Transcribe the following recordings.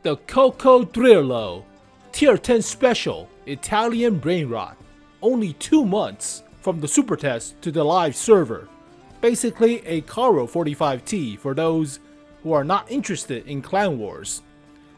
the 𝗛𝗢𝟮𝟹𝟹𝟮 Tier 10 Special Italian Brain Rot. Only 2 months from the super test to the live server. Basically a 𝗛𝗎𝟮𝟹𝟮T for those who are not interested in Clan Wars.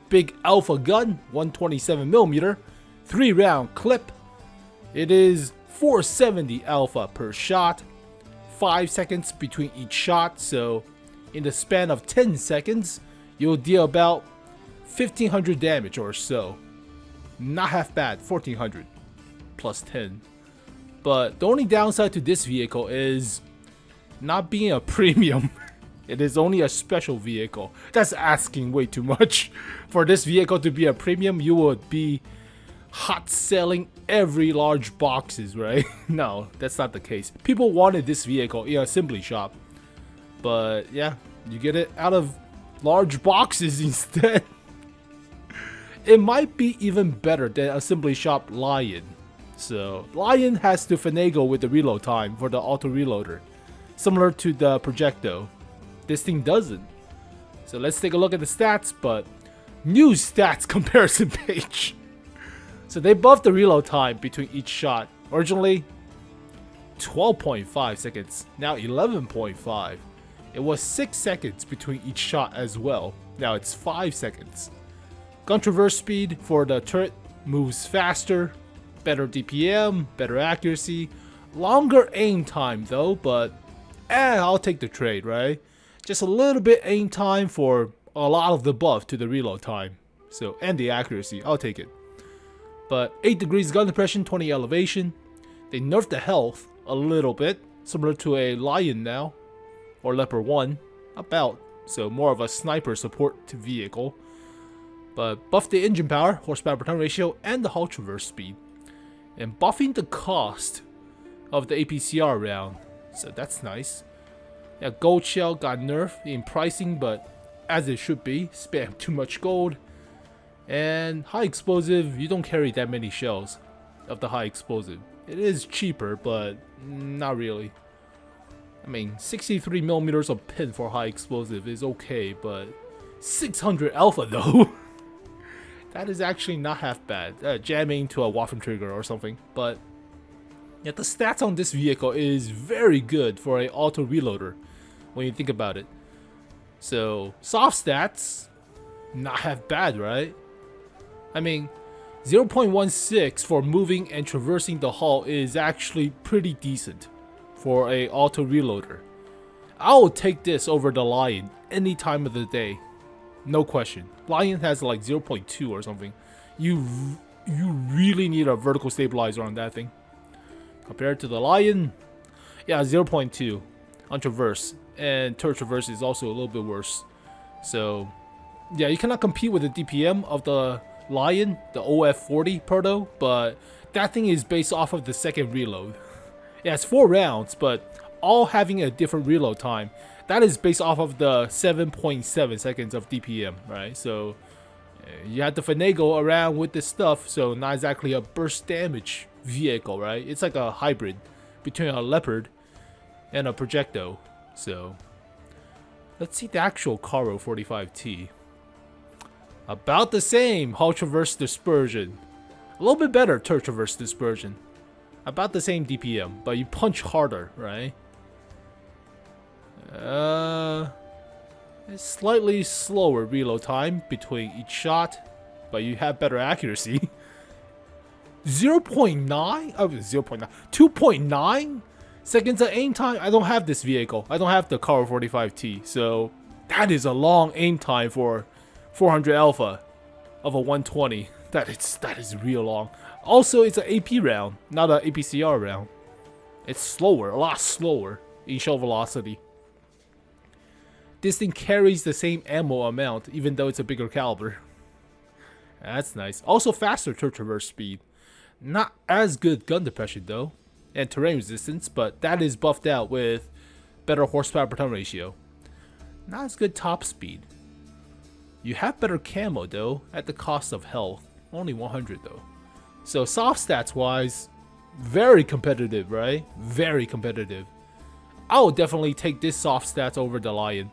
Big alpha gun, 127mm, 3-round clip. It is 470 alpha per shot, 5 seconds between each shot, so in the span of 10 seconds, you'll deal about 1500 damage or so. Not half bad, 1400 plus 10. But the only downside to this vehicle is not being a premium. It is only a special vehicle. That's asking way too much. For this vehicle to be a premium, you would be hot selling every large boxes, right? No, that's not the case. People wanted this vehicle in an assembly shop, but yeah, you get it out of large boxes instead. It might be even better than assembly shop Lion. So Lion has to finagle with the reload time for the autoreloader, similar to the Progetto. This thing doesn't. So let's take a look at the stats, but new stats comparison page. So they buffed the reload time between each shot. Originally 12.5 seconds, now 11.5. It was 6 seconds between each shot as well. Now it's 5 seconds. Gun traverse speed for the turret moves faster, better DPM, better accuracy, longer aim time though, but I'll take the trade, right? Just a little bit aim time for a lot of the buff to the reload time. So, and the accuracy, I'll take it. But 8 degrees gun depression, 20 elevation. They nerfed the health a little bit, similar to a Lion now, or Leopard 1, about. So more of a sniper support vehicle. But buffed the engine power, horsepower per ton ratio, and the hull traverse speed. And buffing the cost of the APCR round. So that's nice. Yeah, gold shell got nerfed in pricing, but as it should be, spam too much gold. And high explosive, you don't carry that many shells of the high explosive. It is cheaper, but not really. I mean, 63mm of pin for high explosive is okay, but 600 alpha though. That is actually not half bad. Jamming to a Waffen trigger or something, but yeah, the stats on this vehicle is very good for a auto reloader when you think about it. So soft stats, not half bad, right? I mean, 0.16 for moving and traversing the hull is actually pretty decent for a auto reloader. I will take this over the Lion any time of the day, no question. Lion has like 0.2 or something. You really need a vertical stabilizer on that thing. Compared to the Lion, yeah, 0.2 on traverse, and turret traverse is also a little bit worse. So yeah, you cannot compete with the DPM of the Lion, the OF40 Proto, but that thing is based off of the second reload. Yeah, it's 4 rounds, but all having a different reload time. That is based off of the 7.7 seconds of DPM, right? So you have to finagle around with this stuff, so not exactly a burst damage vehicle, right? It's like a hybrid between a Leopard and a Progetto. So let's see the actual 𝗛𝗎𝟮𝟹𝟮T. About the same hull traverse dispersion. A little bit better turret traverse dispersion. About the same DPM, but you punch harder, right? It's slightly slower reload time between each shot, but you have better accuracy. 0.9? Oh, 0.9. 2.9 seconds of aim time? I don't have this vehicle. I don't have the 𝗛𝗎𝟮𝟹𝟮T, so that is a long aim time for 400 alpha of a 120. That is real long. Also, it's an AP round, not an APCR round. It's slower, a lot slower in shell velocity. This thing carries the same ammo amount, even though it's a bigger caliber. That's nice. Also faster turret traverse speed. Not as good gun depression though, and terrain resistance, but that is buffed out with better horsepower per ton ratio. Not as good top speed. You have better camo though, at the cost of health. Only 100 though. So soft stats wise, very competitive, right? Very competitive. I would definitely take this soft stats over the Lion.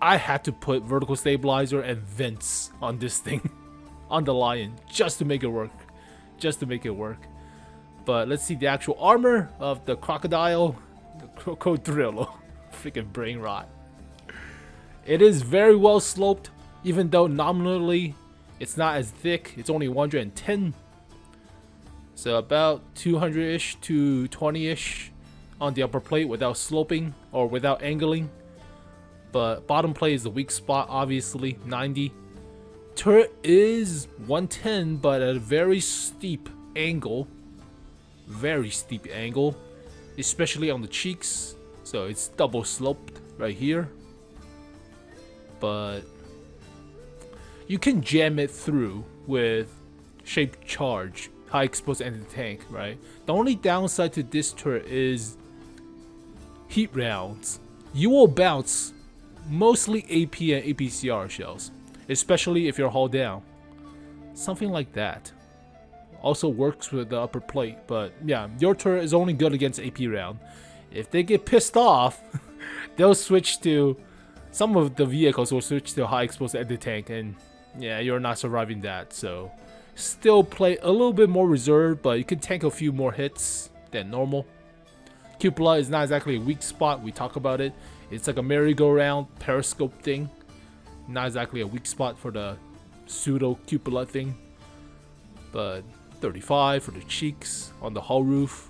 I had to put vertical stabilizer and vents on this thing, on the Lion, just to make it work. Just to make it work. But let's see the actual armor of the crocodile, the crocodrillo. Freaking brain rot. It is very well sloped, even though nominally it's not as thick. It's only 110. So about 200-ish to 20-ish on the upper plate without sloping or without angling. But bottom plate is the weak spot, obviously, 90. Turret is 110, but at a very steep angle. Very steep angle, especially on the cheeks. So it's double sloped right here. But you can jam it through with shaped charge, high explosive anti-tank, right? The only downside to this turret is heat rounds. You will bounce mostly AP and APCR shells, especially if you're hull down. Something like that. Also works with the upper plate, but yeah, your turret is only good against AP round. If they get pissed off, they'll switch to, some of the vehicles will switch to high explosive anti-tank, and yeah, you're not surviving that. So still play a little bit more reserved, but you can tank a few more hits than normal. Cupola is not exactly a weak spot. We talk about it. It's like a merry-go-round periscope thing. Not exactly a weak spot for the pseudo cupola thing. But 35 for the cheeks on the hull roof.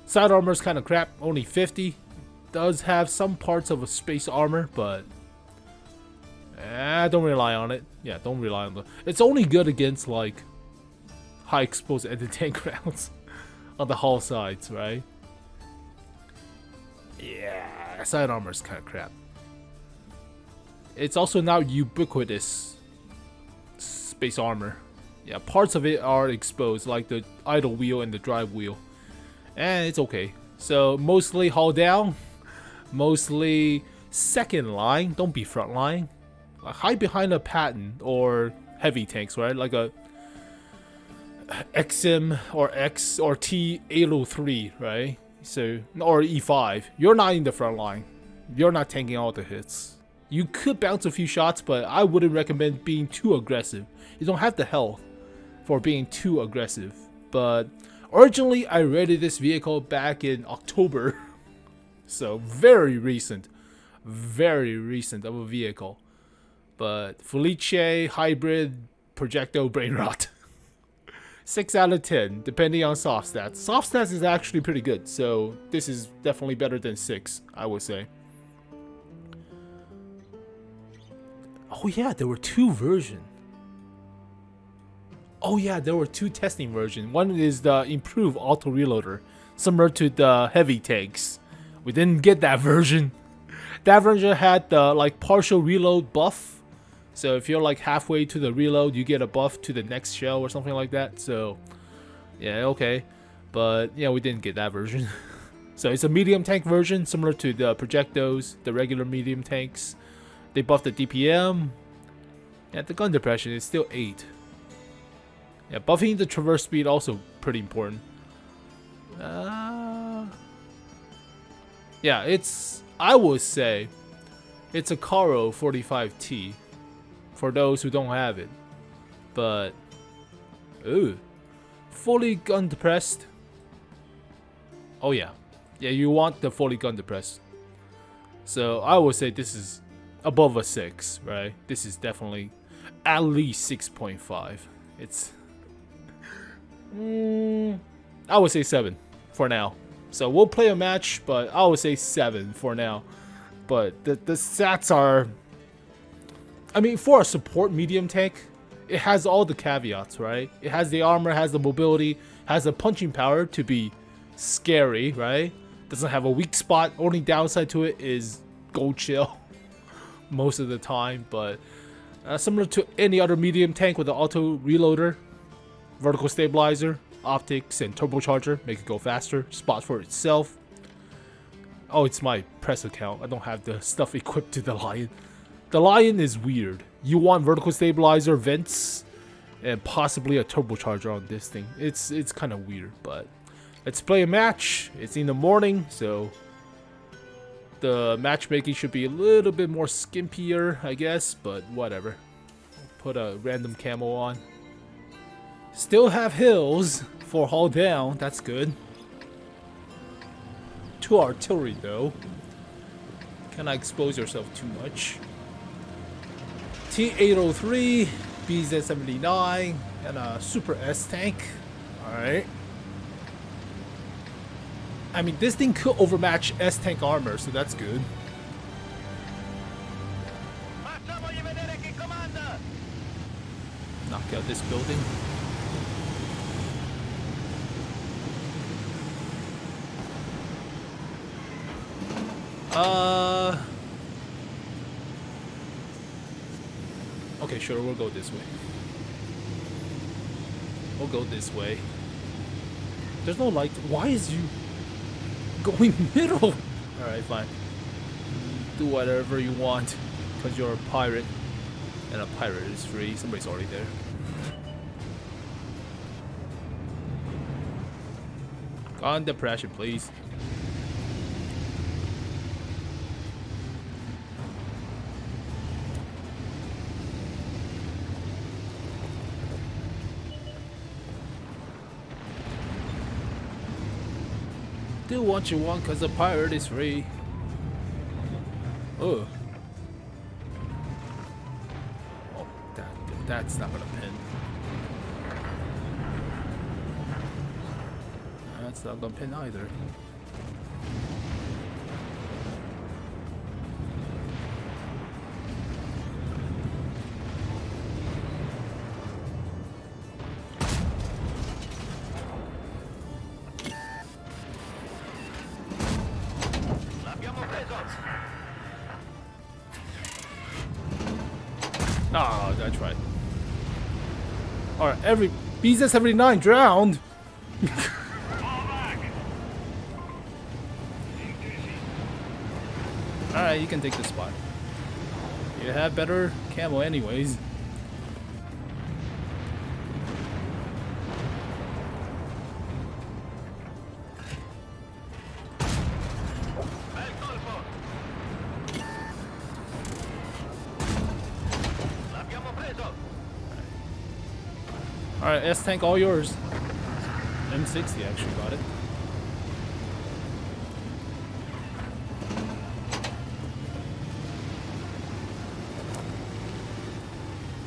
Side armor is kind of crap. Only 50. Does have some parts of a space armor, but don't rely on it. Yeah, don't rely on it. It's only good against like high explosive anti-tank rounds on the hull sides, right? Yeah, side armor is kind of crap. It's also not ubiquitous space armor. Yeah, parts of it are exposed, like the idle wheel and the drive wheel. And it's okay. So mostly hull down, mostly second line. Don't be front line. Like hide behind a pattern or heavy tanks, right? Like a XM or X or TLDW, right? So, or E5. You're not in the front line. You're not tanking all the hits. You could bounce a few shots, but I wouldn't recommend being too aggressive. You don't have the health for being too aggressive. But originally, I rated this vehicle back in October. So, very recent of a vehicle. But 𝗛𝗮𝟮 hybrid Progetto brain rot. 6 out of 10, depending on soft stats. Soft stats is actually pretty good, so this is definitely better than 6, I would say. Oh yeah, there were 2 versions. Oh yeah, there were 2 testing versions. One is the improved autoreloader, similar to the heavy tanks. We didn't get that version. That version had the like partial reload buff. So if you're like halfway to the reload, you get a buff to the next shell or something like that. So yeah, okay. But yeah, we didn't get that version. So it's a medium tank version, similar to the Progettos, the regular medium tanks. They buffed the DPM. Yeah, the gun depression is still 8. Yeah, buffing the traverse speed also pretty important. Yeah, it's, I would say, it's a Caro 45T. For those who don't have it. But fully gun depressed. Oh yeah. Yeah, you want the fully gun depressed. So I would say this is above a 6, right? This is definitely at least 6.5. It's I would say 7 for now. So we'll play a match, but I would say 7 for now. But the stats are, I mean, for a support medium tank, it has all the caveats, right? It has the armor, has the mobility, has the punching power to be scary, right? Doesn't have a weak spot. Only downside to it is gold chill most of the time, but similar to any other medium tank with the auto reloader, vertical stabilizer, optics, and turbocharger, make it go faster, spot for itself. Oh, it's my press account. I don't have the stuff equipped to the Lion. The Lion is weird. You want vertical stabilizer, vents, and possibly a turbocharger on this thing. It's kind of weird, but let's play a match. It's in the morning, so The matchmaking should be a little bit more skimpier, I guess, but whatever. Put a random camo on. Still have hills for hull down, that's good. 2 artillery though. Cannot expose yourself too much. T-803, BZ-79, and a Super S tank. Alright. I mean, this thing could overmatch S tank armor, so that's good. Knock out this building. Okay, sure, we'll go this way. We'll go this way. There's no light. Why is you going middle? Alright, fine. Do whatever you want, because you're a pirate. And a pirate is free. Somebody's already there. On depression, please. Do what you want, cause the pirate is free. Oh. Oh, that's not gonna pin. That's not gonna pin either. Ah, I tried. Alright, every BZ-79 drowned. Alright, you can take this spot. You have better camo anyways. Alright, S-Tank all yours. M60 actually got it.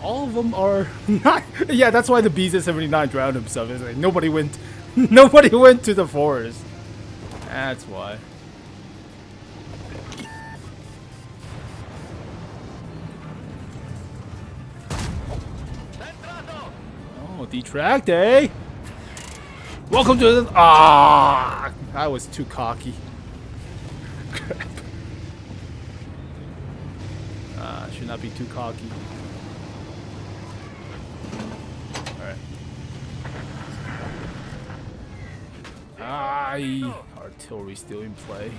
All of them are not. Yeah, that's why the BZ-79 drowned himself. It's like nobody went to the forest. That's why. Oh, detract, eh? Welcome to the. Ah, I was too cocky. Crap. Should not be too cocky. Aye, artillery still in play.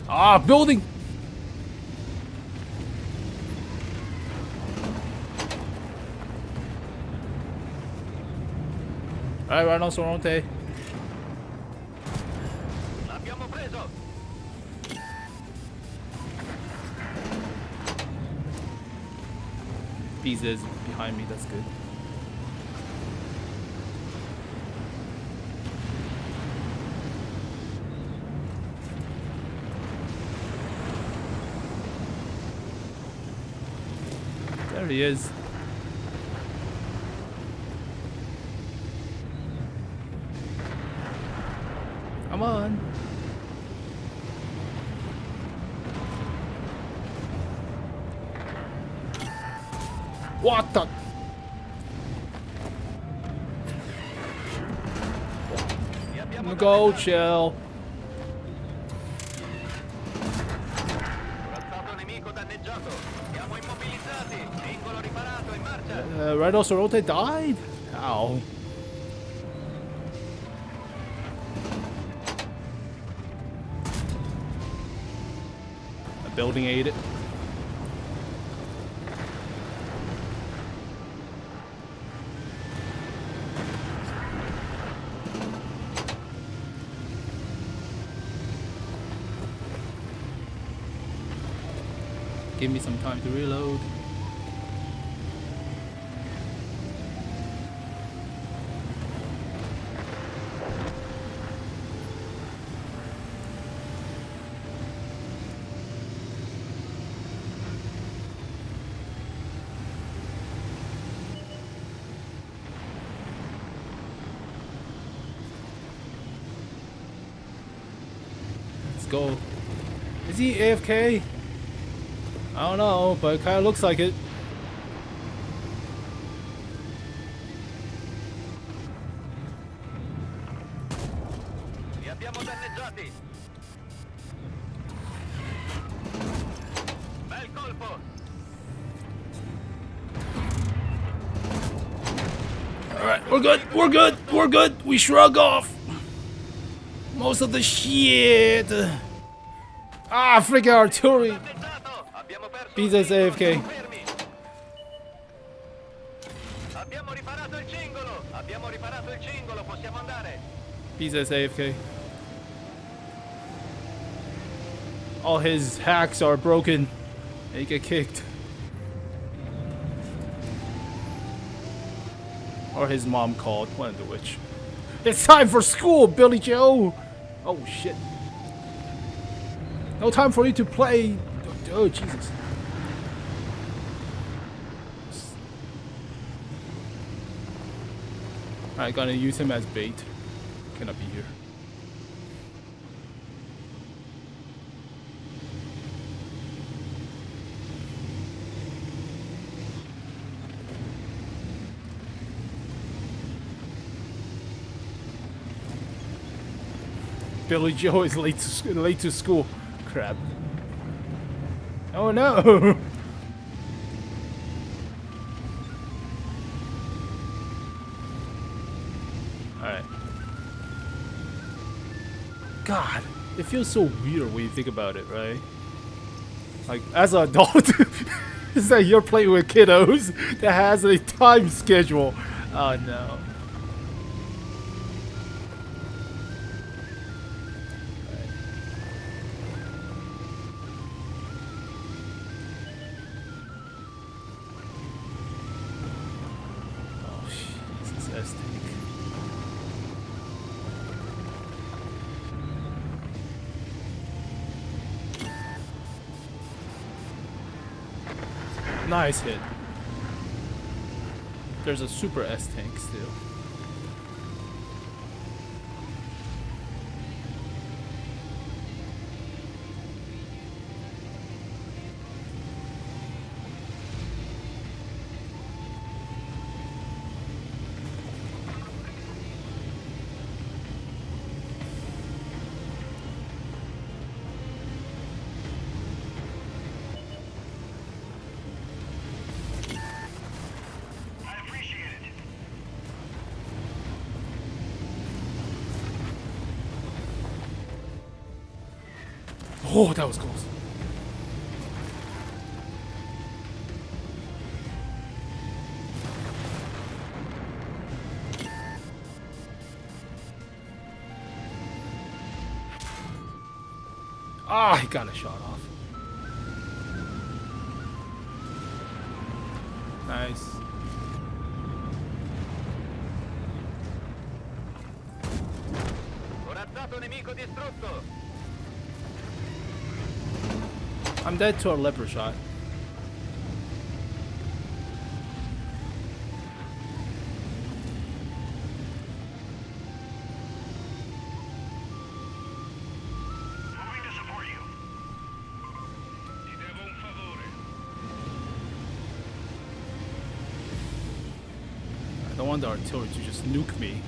Ah, building. Alright, rinoceronte. Is behind me, that's good. There he is. Come on. What the? Go, chill. Rinoceronte died? Ow. A building ate it. give me some time to reload. Let's go. Is he AFK? I don't know, but it kind of looks like it. Li abbiamo danneggiati. Bel colpo. Alright, we're good, we're good, we're good. We shrug off most of the shit. Ah, freaking artillery. Abbiamo perso. Pizza's AFK. Abbiamo riparato il cingolo. Abbiamo riparato il cingolo. Possiamo andare. Pizza's AFK. All his hacks are broken. And he get kicked. Or his mom called, one of the which. It's time for school, Billy Joe! Oh shit. No time for you to play. Oh Jesus. Alright, gonna use him as bait. Cannot be here. Billy Joe is late to school. Crap. Oh no! Alright. God, it feels so weird when you think about it, right? Like, as an adult, it's that you're playing with kiddos that has a time schedule. Oh no. Nice hit. There's a super S tank still. Oh, that was close. Ah, he got a shot off. Nice. Corazzato nemico distrutto. I'm dead to a leper shot. Moving to support you. Ti devo un favore. I don't want the artillery to just nuke me.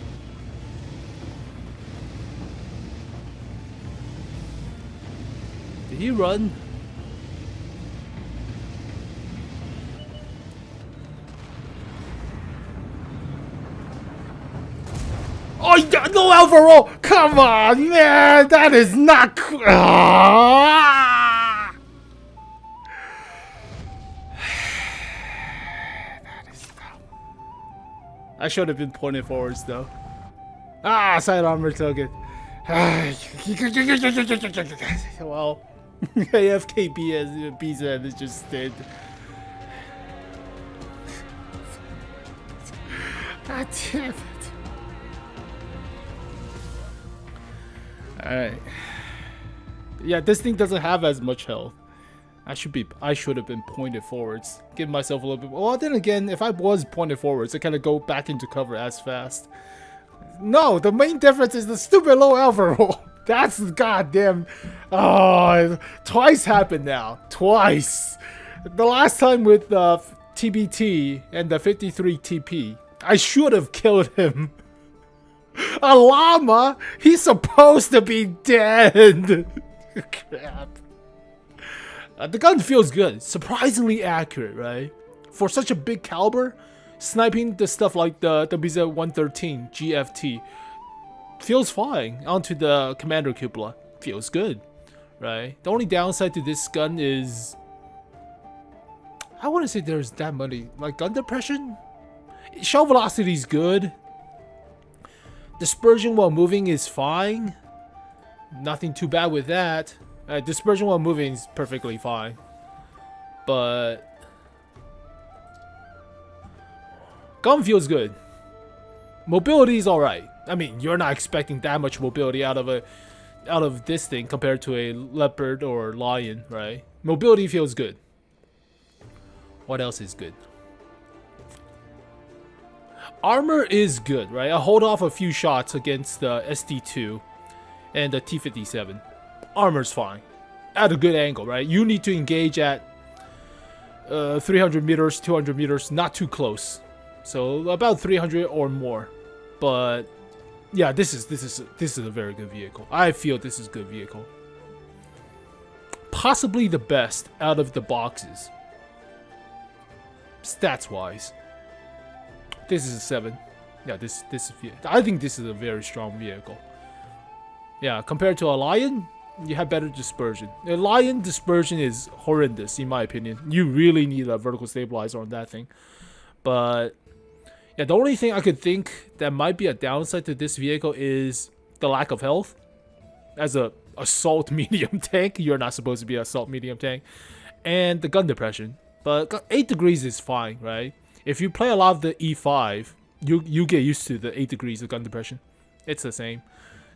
Did he run? Oh, no, Alvaro! Come on, man! That is not. Ah! That is dumb. I should have been pointing forwards, though. Ah, side armor token. Well, AFKBZ is just dead. God damn it. Alright. Yeah, this thing doesn't have as much health. I should have been pointed forwards. Give myself a little bit. Well, then again, if I was pointed forwards, I kind of go back into cover as fast. No, the main difference is the stupid low alpha roll. That's goddamn. Oh, twice happened now. Twice. The last time with the TBT and the 53 TP, I should have killed him. A llama? He's supposed to be dead. Crap. The gun feels good. Surprisingly accurate, right? For such a big caliber, sniping the stuff like the 𝗛𝗮𝟮🬮 GFT feels fine. Onto the commander cupola. Feels good, right? The only downside to this gun is, I wouldn't say there's that many. Like gun depression? Shell velocity is good. Dispersion while moving is fine. Nothing too bad with that. Dispersion while moving is perfectly fine. But gun feels good. Mobility is alright. I mean, you're not expecting that much mobility out of this thing compared to a leopard or lion, right? Mobility feels good. What else is good? Armor is good, right? I hold off a few shots against the SD2 and the T57. Armor's fine. At a good angle, right? You need to engage at 300 meters, 200 meters, not too close. So about 300 or more. But yeah, this is a very good vehicle. I feel this is a good vehicle. Possibly the best out of the boxes. Stats wise. This is a 7. Yeah, this is. I think this is a very strong vehicle. Yeah, compared to a lion, you have better dispersion. A lion dispersion is horrendous in my opinion. You really need a vertical stabilizer on that thing. But yeah, the only thing I could think that might be a downside to this vehicle is the lack of health. As a assault medium tank, you're not supposed to be an assault medium tank, and the gun depression. But 8 degrees is fine, right? If you play a lot of the E5, you get used to the 8 degrees of gun depression. It's the same.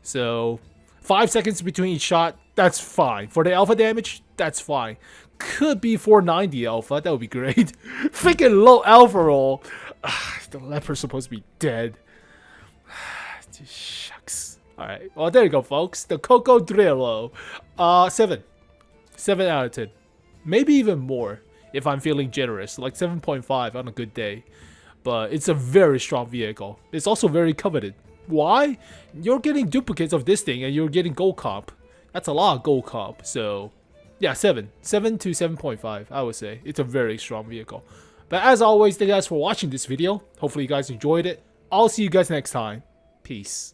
So 5 seconds between each shot, that's fine. For the alpha damage, that's fine. Could be 490 alpha, that would be great. Freaking low alpha roll. The leopard's supposed to be dead. Shucks. Alright, well there you go folks. The 𝗮𝗮𝟮𝟮𝟮. 7. 7 out of 10. Maybe even more if I'm feeling generous. Like 7.5 on a good day. But it's a very strong vehicle. It's also very coveted. Why? You're getting duplicates of this thing and you're getting gold comp. That's a lot of gold comp. So yeah, 7 to 7.5 I would say. It's a very strong vehicle. But as always, thank you guys for watching this video. Hopefully you guys enjoyed it. I'll see you guys next time. Peace.